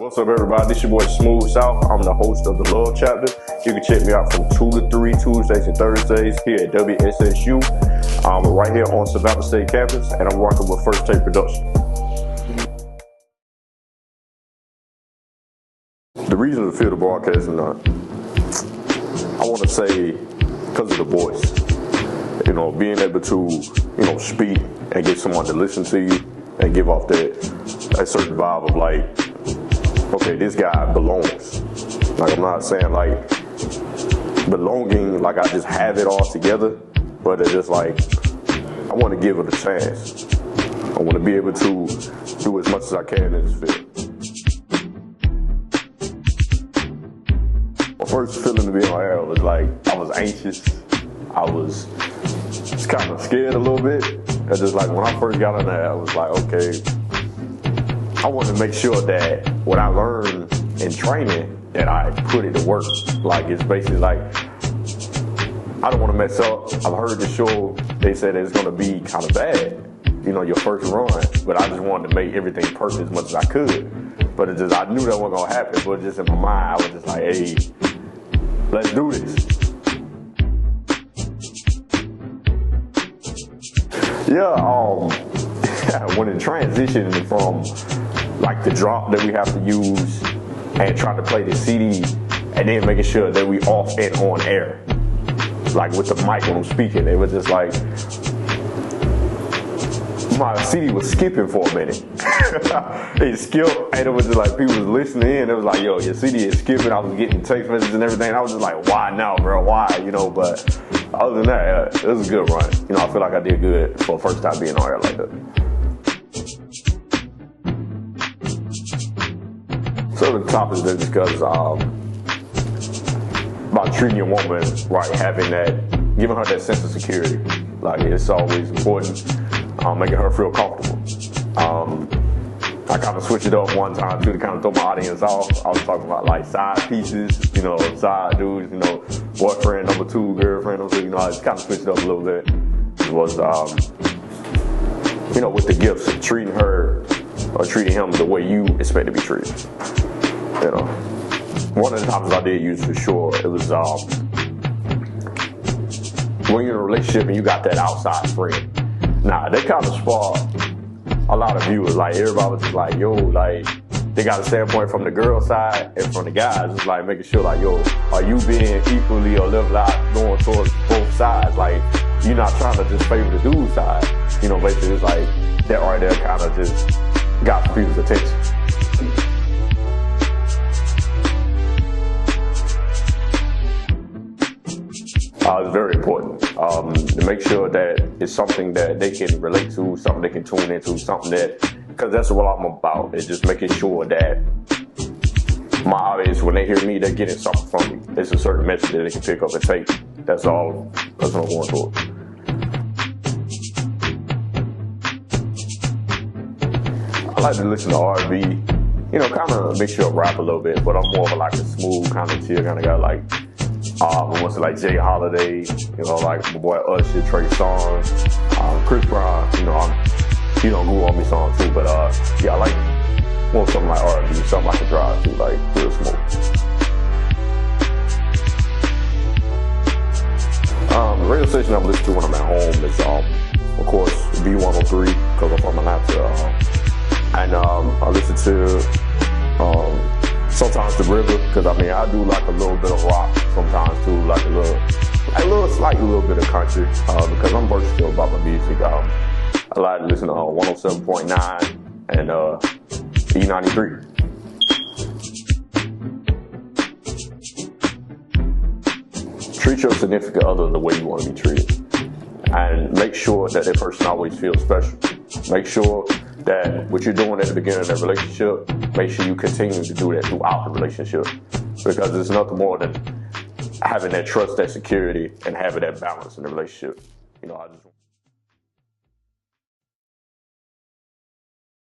What's up, everybody? This your boy Smooth South. I'm the host of the Love Chapter. You can check me out from 2 to 3 Tuesdays and Thursdays here at WSSU. I'm right here on Savannah State campus, and I'm working with First Take Production. The reason to feel the broadcasting, I want to say because of the voice. You know, being able to, speak and get someone to listen to you and give off that certain vibe of like, okay, this guy belongs. Like, I'm not saying like belonging, like I just have it all together, but it's just like, I want to give it a chance. I want to be able to do as much as I can in this field. My first feeling to be on air was like, I was anxious. I was just kind of scared a little bit. It's just like when I first got on there, I was like, okay, I want to make sure that what I learned in training, that I put it to work. Like, it's basically like, I don't want to mess up. I've heard the show, they said it's going to be kind of bad, your first run, but I just wanted to make everything perfect as much as I could. But it's just, I knew that wasn't going to happen, but just in my mind, I was just like, hey, let's do this. When it transitioned from like the drop that we have to use and trying to play the CD and then making sure that we off and on air, like with the mic when I'm speaking, it was just like my CD was skipping for a minute. It skipped, and it was just like people was listening in. It was like, yo, your CD is skipping. I was getting text messages and everything. And I was just like, why now, bro? Why? But other than that, it was a good run. I feel like I did good for the first time being on air like that. So the topic is discuss about treating a woman right, giving her that sense of security. Like, it's always important, making her feel comfortable. I kind of switched it up one time too to kind of throw my audience off. I was talking about like side pieces, side dudes, boyfriend number 2, girlfriend number 2. I just kind of switched it up a little bit. It was, with the gifts, of treating her or treating him the way you expect to be treated. One of the topics I did use for sure, it was when you're in a relationship and you got that outside friend. Nah, that kind of sparked a lot of viewers. Like, everybody was just like, yo, like, they got a standpoint from the girl side and from the guys. It's like making sure, like, yo, are you being equally or level out going towards both sides? Like, you're not trying to just favor the dude side. Basically, it's like that right there kind of just got people's attention. It's very important to make sure that it's something that they can relate to, something they can tune into, something that, because that's what I'm about. It's just making sure that my audience, when they hear me, they're getting something from me. It's a certain message that they can pick up and take. That's all. That's what I'm going for. I like to listen to R&B, kind of mixture of rap a little bit, but I'm more of like a smooth kind of chill kind of guy. Like, I want to like Jay Holiday, like my boy Usher, Trey Songz, Chris Brown, he don't grew on me song too, but I like more something like R&B, something I can drive to, like real smooth. The radio station I'm listening to when I'm at home is, of course, B103, because I'm from Atlanta, and I listen to sometimes the river, because I do like a little bit of rock sometimes too, like a slight little bit of country, because I'm versatile about my music. I like to listen to 107.9 and E93. Treat your significant other the way you want to be treated, and make sure that that person always feels special. Make sure that what you're doing at the beginning of that relationship, make sure you continue to do that throughout the relationship, because it's nothing more than having that trust, that security, and having that balance in the relationship. I just